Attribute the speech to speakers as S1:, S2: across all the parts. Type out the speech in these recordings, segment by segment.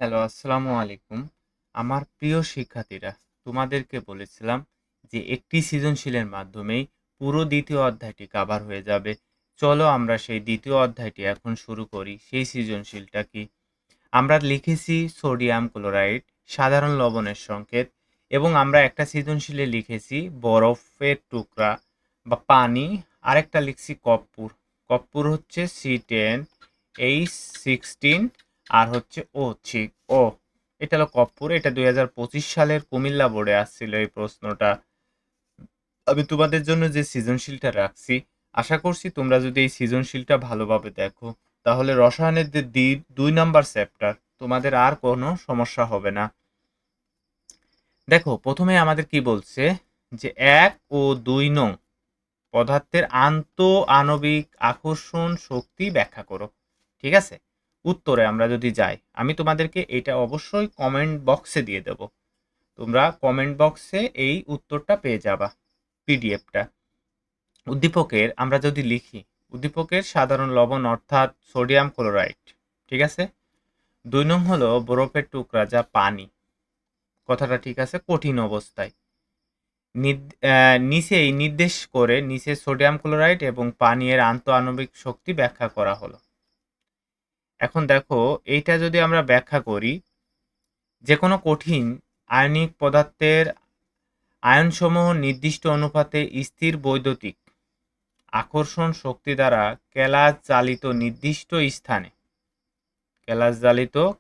S1: Hello, আসসালামু আলাইকুম। আমার প্রিয় শিক্ষার্থীরা, তোমাদেরকে বলেছিলাম যে একটি সৃজনশীলের মাধ্যমেই পুরো দ্বিতীয় অধ্যায়টি কাভার হয়ে যাবে। চলো আমরা সেই দ্বিতীয় অধ্যায়টি এখন শুরু করি। সেই সৃজনশীলটা কি? আমরা লিখেছি সোডিয়াম ক্লোরাইড, সাধারণ লবণের সংকেত, এবং আমরা একটা সৃজনশীলে লিখেছি বরফের টুকরা বা পানি। আরেকটা লিখছি কর্পূর। কর্পূর হচ্ছে C10 H16 আর হচ্ছে ও। এটা হলো কর্পূর। এটা 2025 সালের কুমিল্লা বোর্ডে আসছিল এই প্রশ্নটা। আমি তোমাদের জন্য যে সৃজনশীলটা রাখছি, আশা করছি তোমরা যদি এই সৃজনশীলটা ভালোভাবে দেখো, তাহলে রসায়নের যে 2 নাম্বার চ্যাপ্টার, তোমাদের আর কোনো সমস্যা হবে না। দেখো, প্রথমে আমাদের কি বলছে যে 1 ও 2 নং পদার্থের আণবিক আকর্ষণ শক্তি ব্যাখ্যা করো। ঠিক আছে? উত্তরে আমরা যদি যাই, আমি তোমাদেরকে এটা অবশ্যই কমেন্ট বক্সে দিয়ে দেব। তোমরা কমেন্ট বক্সে এই উত্তরটা পেয়ে যাবা, পিডিএফটা। উদ্দীপকের আমরা যদি লিখি, উদ্দীপকের সাধারণ লবণ অর্থাৎ সোডিয়াম ক্লোরাইড। ঠিক আছে? 2 নং হলো বরফের টুকরা যা পানি। কথাটা ঠিক আছে, কঠিন অবস্থায়। নিচেই নির্দেশ করে নিচে সোডিয়াম ক্লোরাইড এবং পানীয়ের আণবিক শক্তি ব্যাখ্যা করা হলো। এখন দেখো, এইটা যদি আমরা ব্যাখ্যা করি, যে কোনো কঠিন আয়নিক পদার্থের আয়নসমূহ নির্দিষ্ট অনুপাতে স্থির বৈদ্যুতিক আকর্ষণ শক্তি দ্বারা কেলাস চালিত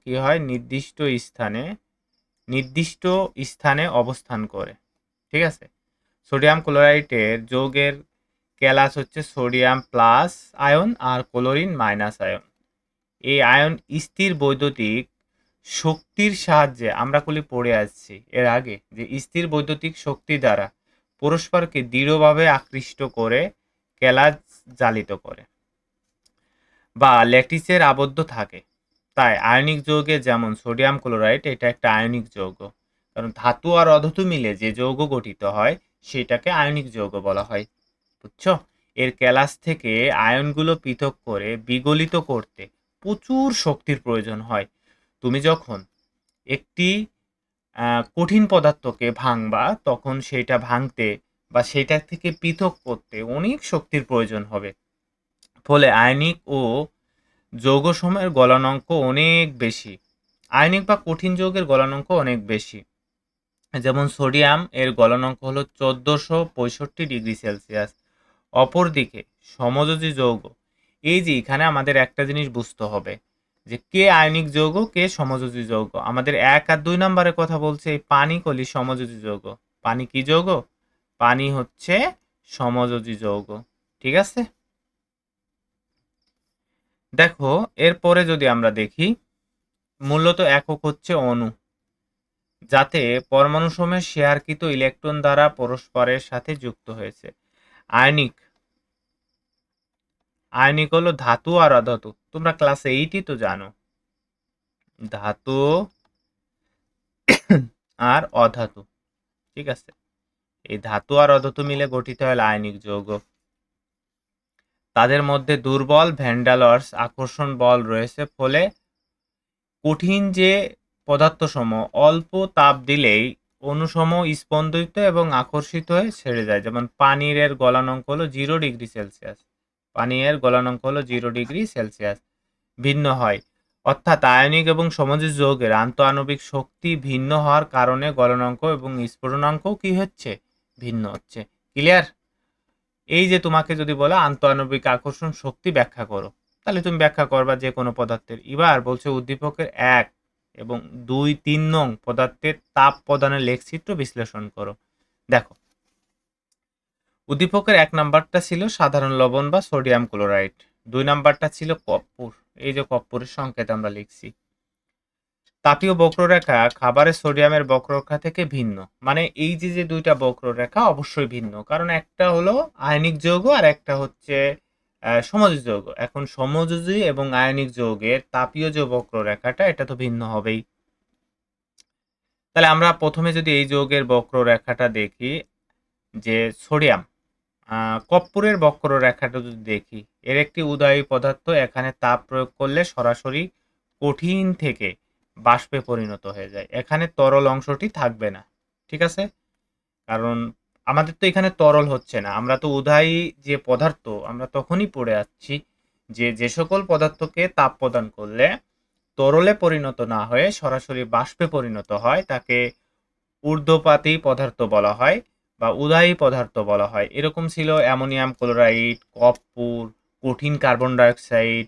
S1: কি হয় নির্দিষ্ট স্থানে অবস্থান করে। ঠিক আছে? সোডিয়াম ক্লোরাইডের যৌগের কেলাস হচ্ছে সোডিয়াম প্লাস আয়ন আর ক্লোরিন মাইনাস আয়ন। এই আয়ন স্থির বৈদ্যুতিক শক্তির সাহায্যে, আমরা গুলি পড়ে আসছি এর আগে, যে স্থির বৈদ্যুতিক শক্তি দ্বারা পরস্পরকে দৃঢ়ভাবে আকৃষ্ট করে কেলাস জ্বালিত করে বা ল্যাটিসের আবদ্ধ থাকে। তাই আয়নিক যৌগে যেমন সোডিয়াম ক্লোরাইড, এটা একটা আয়নিক যৌগ। কারণ ধাতু আর অধাতু মিলে যে যৌগ গঠিত হয় সেটাকে আয়নিক যৌগ বলা হয়। বুঝছো? এর কেলাস থেকে আয়নগুলো পৃথক করে বিগলিত করতে প্রচুর শক্তির প্রয়োজন হয়। তুমি যখন একটি কঠিন পদার্থকে ভাঙবা, তখন সেটা ভাঙতে বা সেটা থেকে পৃথক করতে অনেক শক্তির প্রয়োজন হবে। ফলে আয়নিক ও যৌগ সময়ের গলনাঙ্ক অনেক বেশি। আয়নিক বা কঠিন যৌগের গলনাঙ্ক অনেক বেশি। যেমন সোডিয়াম এর গলনাঙ্ক হলো 1465 ডিগ্রি সেলসিয়াস। অপরদিকে সমযোজী যৌগ, এই যে এখানে আমাদের একটা জিনিস বুঝতে হবে যে কে আয়নিক যৌগ কে সমযোজী যৌগ। আমাদের 1 আর 2 নম্বরে কথা বলছে এই পানি কলি সমযোজী যৌগ। পানি কি যৌগ? পানি হচ্ছে সমযোজী যৌগ। ঠিক আছে? দেখো, এরপরে যদি আমরা দেখি, মূলত একক হচ্ছে অণু, যাতে পরমাণুসমূহের শেয়ারকৃত ইলেকট্রন দ্বারা পরস্পরের সাথে যুক্ত হয়েছে। আয়নিক আয়নিক হলো ধাতু আর অধাতু। তোমরা ক্লাস 8ই তো জানো, ধাতু আর অধাতু। ঠিক আছে? এই ধাতু আর অধাতু মিলে গঠিত হয় আয়নিক যৌগ। তাদের মধ্যে দুর্বল ভ্যান্ডালস আকর্ষণ বল রয়েছে, ফলে কঠিন যে পদার্থসমূহ অল্প তাপ দিলেই অণুসমূহ স্পন্দিত এবং আকর্ষিত হয়ে ছেড়ে যায়। যেমন পানির গলনাঙ্ক হলো 0 ডিগ্রি সেলসিয়াস। পানির গলনাঙ্ক হলো 0 ডিগ্রি সেলসিয়াস ভিন্ন হয়। অর্থাৎ আয়নিক এবং সমযোজী যৌগের আন্তঃআণবিক শক্তি ভিন্ন হওয়ার কারণে গলনাঙ্ক এবং স্ফুটনাঙ্কও কি হচ্ছে? ভিন্ন হচ্ছে। ক্লিয়ার? এই যে তোমাকে যদি বলে আন্তঃআণবিক আকর্ষণ শক্তি ব্যাখ্যা করো, তাহলে তুমি ব্যাখ্যা করবা যে কোনো পদার্থের। এবার বলছে উদ্দীপকের 1 এবং 2, 3 নং পদার্থের তাপ প্রদানের লেখচিত্র বিশ্লেষণ করো। দেখো, উদ্দীপকের 1 নাম্বারটা ছিল সাধারণ লবণ বা সোডিয়াম ক্লোরাইড, 2 নাম্বারটা ছিল কর্পূর। এই যে কর্পূরের সংকেত আমরা লিখছি। তাপীয় বক্ররেখা খাবারের সোডিয়ামের বক্ররেখা থেকে ভিন্ন। মানে এই যে যে দুইটা বক্ররেখা অবশ্যই ভিন্ন, কারণ একটা হলো আয়নিক যৌগ আর একটা হচ্ছে সমযোজী যৌগ। এখন সমযোজী এবং আয়নিক যৌগের তাপীয় যে বক্ররেখাটা, এটা তো ভিন্ন হবেই। তাহলে আমরা প্রথমে যদি এই যৌগের বক্ররেখাটা দেখি, যে সোডিয়াম কর্পূরের বক্ররেখাটা যদি দেখি, এর একটি উদাহী পদার্থ, এখানে তাপ প্রয়োগ করলে সরাসরি কঠিন থেকে বাষ্পে পরিণত হয়ে যায়। এখানে তরল অংশটি থাকবে না। ঠিক আছে? কারণ আমাদের তো এখানে তরল হচ্ছে না, আমরা তো উদাহী যে পদার্থ আমরা তখনই পড়ে যাচ্ছি যে যে সকল পদার্থকে তাপ প্রদান করলে তরলে পরিণত না হয়ে সরাসরি বাষ্পে পরিণত হয় তাকে ঊর্ধ্বপাতী পদার্থ বলা হয় বা উদাহী পদার্থ বলা হয়। এরকম ছিল অ্যামোনিয়াম ক্লোরাইড, কর্পূর, কঠিন কার্বন ডাইঅক্সাইড।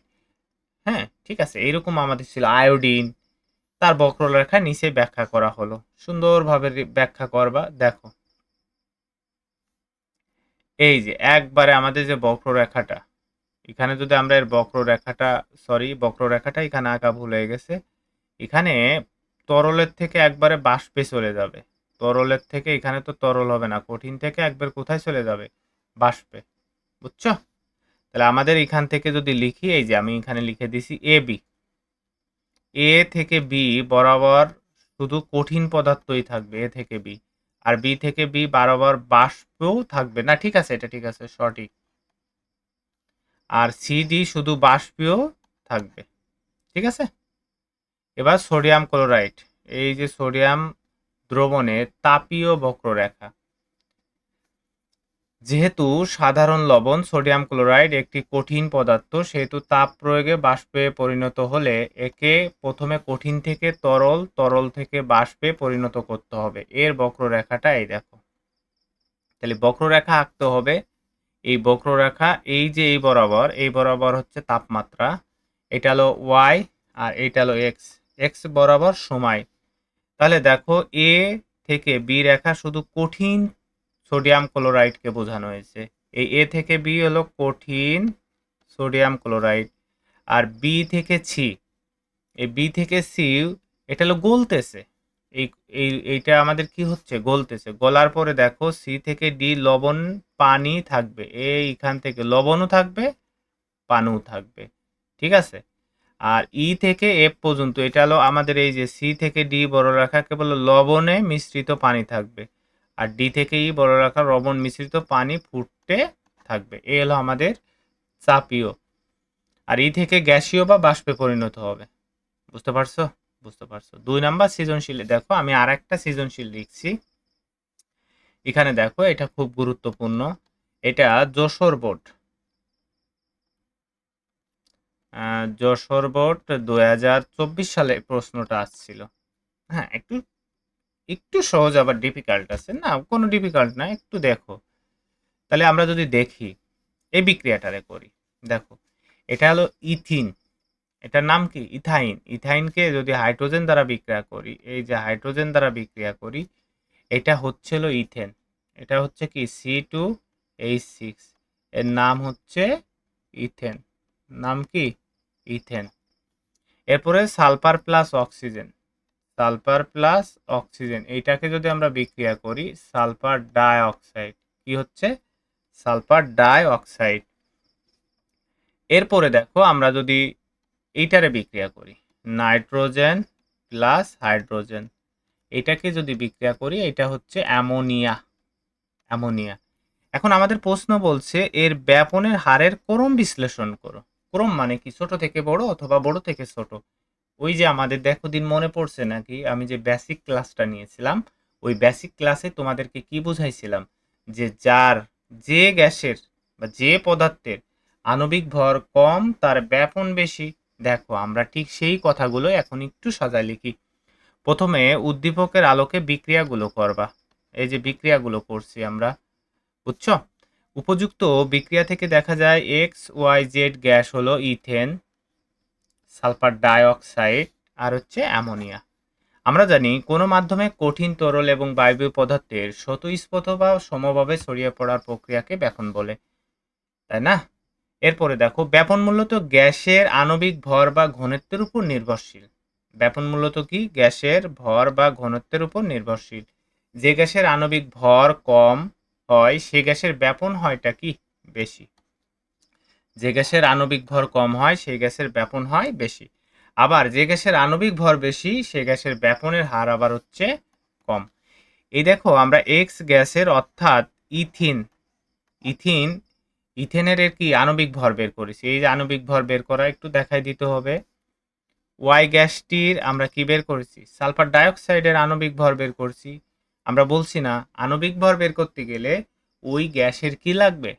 S1: হ্যাঁ, ঠিক আছে, এইরকম আমাদের ছিল আয়োডিন। তার বক্ররেখা নিচে ব্যাখ্যা করা হলো, সুন্দরভাবে ব্যাখ্যা করবা। দেখো এই যে একবারে আমাদের যে বক্ররেখাটা, এখানে যদি আমরা এর বক্ররেখাটা, সরি বক্ররেখাটা এখানে আঁকা ভুল হয়ে গেছে। এখানে তরলের থেকে একবারে বাষ্পে চলে যাবে। তরলের থেকে এখানে তো তরল হবে না, কঠিন থেকে একবার কোথায় চলে যাবে? বাষ্পে। বুঝছো? তাহলে আমাদের এখান থেকে যদি লিখি, এই যে আমি এখানে লিখে দিছি এ বি, এ থেকে বি বরাবর শুধু কঠিন পদার্থই থাকবে, এ থেকে বি। আর বি থেকে বি বরাবর বাষ্পও থাকবে না। ঠিক আছে, এটা ঠিক আছে, সঠিক। আর সি ডি শুধু বাষ্পীয় থাকবে। ঠিক আছে? এবার সোডিয়াম ক্লোরাইড, এই যে সোডিয়াম দ্রবণে তাপীয় বক্ররেখা। যেহেতু সাধারণ লবণ সোডিয়াম ক্লোরাইড একটি কঠিন পদার্থ, সেহেতু তাপ প্রয়োগে বাষ্পে পরিণত হলে একে প্রথমে কঠিন থেকে তরল, তরল থেকে বাষ্পে পরিণত করতে হবে। এর বক্ররেখাটা এই দেখো। তাহলে বক্ররেখা আঁকতে হবে। এই বক্ররেখা এই যে এই বরাবর হচ্ছে তাপমাত্রা, এটা হলো ওয়াই আর এটা হলো এক্স, এক্স বরাবর সময়। তাহলে দেখো এ থেকে বি রেখা শুধু কঠিন সোডিয়াম ক্লোরাইডকে বোঝানো হয়েছে। এই এ থেকে বি হলো কঠিন সোডিয়াম ক্লোরাইড। আর বি থেকে সি, এই বি থেকে সি এটা হলো গলতেছে। এই এইটা আমাদের কি হচ্ছে? গলতেছে। গলার পরে দেখো সি থেকে ডি লবণ পানি থাকবে, এইখান থেকে লবণও থাকবে, পানিও থাকবে। ঠিক আছে? আর ই থেকে এফ পর্যন্ত এটা হলো আমাদের এই যে সি থেকে ডি বড় রেখা কেবল লবণে মিশ্রিত পানি থাকবে। আর ডি থেকে ই বড় রেখা লবণ মিশ্রিত পানি ফুটতে থাকবে। এ হলো আমাদের চাপীয়। আর ই থেকে গ্যাসীয় বা বাষ্পে পরিণত হবে। বুঝতে পারছো? বুঝতে পারছো। 2 নাম্বার সৃজনশীলে দেখো আমি আর একটা সৃজনশীল লিখছি। এখানে দেখো এটা খুব গুরুত্বপূর্ণ। এটা যশোর বোর্ড, যশোর বোর্ড 2024 সালে প্রশ্নটা আসছিল। হ্যাঁ, একটু একটু সহজ আবার ডিফিকাল্ট আছে না, কোনো ডিফিকাল্ট না, একটু দেখো। তাহলে আমরা যদি দেখি এই বিক্রিয়াটারে করি, দেখো এটা হলো ইথিন, এটার নাম কি? ইথাইন। ইথাইনকে যদি হাইড্রোজেন দ্বারা বিক্রিয়া করি, এই যে হাইড্রোজেন দ্বারা বিক্রিয়া করি, এটা হচ্ছিল ইথেন। এটা হচ্ছে কি C2H6, এর নাম হচ্ছে ইথেন। নাম কি? ইথেন। এরপরে sulphur plus oxygen, sulphur plus oxygen এইটাকে যদি আমরা বিক্রিয়া করি, সালফার ডাই অক্সাইড। কি হচ্ছে? Sulphur die oxide. এরপরে দেখো আমরা যদি এইটারে বিক্রিয়া করি, নাইট্রোজেন প্লাস হাইড্রোজেন, এটাকে যদি বিক্রিয়া করি, এটা হচ্ছে অ্যামোনিয়া। অ্যামোনিয়া। এখন আমাদের প্রশ্ন বলছে এর ব্যাপনের হারের ক্রম বিশ্লেষণ করো। ক্রম মানে কি? ছোট থেকে বড় অথবা বড় থেকে ছোট। ওই যে আমাদের দেখো দিন মনে পড়ছে নাকি, আমি যে বেসিক ক্লাসটা নিয়েছিলাম, ওই বেসিক ক্লাসে তোমাদেরকে কি বুঝাইছিলাম? যে যার, যে গ্যাসের বা যে পদার্থের আণবিক ভর কম তার ব্যাপন বেশি। দেখো আমরা ঠিক সেই কথাগুলো এখন একটু সাজায় লিখি। প্রথমে উদ্দীপকের আলোকে বিক্রিয়াগুলো করবা। এই যে বিক্রিয়াগুলো করছি আমরা, বুঝছো? উপযুক্ত বিক্রিয়া থেকে দেখা যায় XYZ গ্যাস হলো ইথেন, সালফার ডাই অক্সাইড আর হচ্ছে অ্যামোনিয়া। আমরা জানি কোনো মাধ্যমে কঠিন তরল এবং বায়বীয় পদার্থের স্বতঃস্ফূর্ত বা সমভাবে ছড়িয়ে পড়ার প্রক্রিয়াকে ব্যাপন বলে, তাই না? এরপরে দেখো ব্যাপন মূলত গ্যাসের আণবিক ভর বা ঘনত্বের উপর নির্ভরশীল। ব্যাপন মূলত কি? গ্যাসের ভর বা ঘনত্বের উপর নির্ভরশীল। যে গ্যাসের আণবিক ভর কম হয় সে গ্যাসের ব্যাপন হয়টা কি? বেশি। যে গ্যাসের আণবিক ভর কম হয় সেই গ্যাসের ব্যাপন হয় বেশি। আবার যে গ্যাসের আণবিক ভর বেশি সে গ্যাসের ব্যাপনের হার আবার হচ্ছে কম। এই দেখো আমরা এক্স গ্যাসের অর্থাৎ ইথিন, ইথিন ইথেনের এর কি আণবিক ভর বের করেছি। এই যে আণবিক ভর বের করা একটু দেখাই দিতে হবে। ওয়াই গ্যাসটির আমরা কি বের করেছি? সালফার ডাইঅক্সাইডের আণবিক ভর বের করছি। আমরা বলছি না আণবিক ভর বের করতে গেলে ওই গ্যাসের কি লাগবে?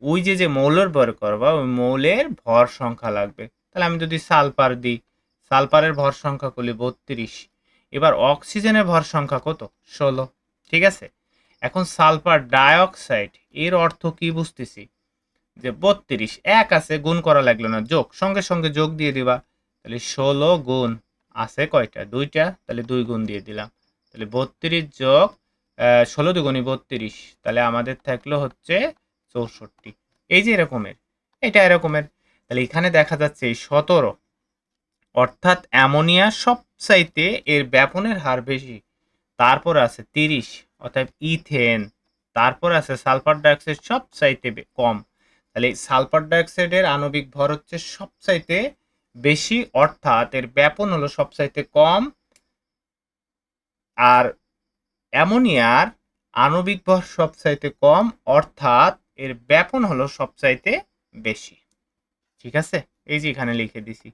S1: ওই যে মৌলের বের করবা ওই মৌলের ভর সংখ্যা লাগবে। তাহলে আমি যদি সালফার দিই, সালফারের ভর সংখ্যা করলে 32। এবার অক্সিজেনের ভর সংখ্যা কত? 16। ঠিক আছে, এখন সালফার ডাইঅক্সাইড এর অর্থ কি বুঝতেছি যে 32 এক আছে, গুণ করা লাগলো না, যোগ সঙ্গে সঙ্গে যোগ দিয়ে দিবা। তাহলে 16 গুণ আছে কয়টা? দুইটা, তাহলে 2 গুণ দিয়ে দিলাম। তাহলে 32 যোগ 16 দুগুণী 32, তাহলে আমাদের থাকলো হচ্ছে 64। এই যে এরকমের, এটা এরকমের। তাহলে এখানে দেখা যাচ্ছে এই 17, অর্থাৎ অ্যামোনিয়া সবচাইতে এর ব্যাপনের হার বেশি। তারপর আছে 30, অর্থাৎ ইথেন। তারপর আছে সালফার ডাইঅক্সাইড সবচাইতে কম। তাহলে সালফার ডাইঅক্সাইডের আণবিক ভর হচ্ছে সবচাইতে বেশি, অর্থাৎ এর ব্যাপন হলো সবচাইতে কম। আর অ্যামোনিয়ার আণবিক ভর সবচাইতে কম, অর্থাৎ এর ব্যাপন হলো সবচাইতে বেশি। ঠিক আছে, এই যে এখানে লিখে দিছি।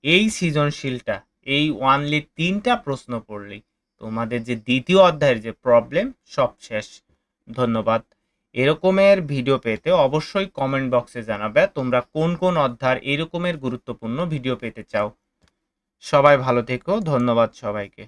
S1: এই সৃজনশীলটা, এই ওয়ানলি 3টা প্রশ্ন পড়লেই তোমাদের যে দ্বিতীয় অধ্যায়ের যে প্রবলেম সব শেষ। ধন্যবাদ। এরকমের ভিডিও পেতে অবশ্যই কমেন্ট বক্সে জানাবে তোমরা কোন কোন অধ্যায়ের এরকমের গুরুত্বপূর্ণ ভিডিও পেতে চাও। সবাই ভালো থেকো, ধন্যবাদ সবাইকে।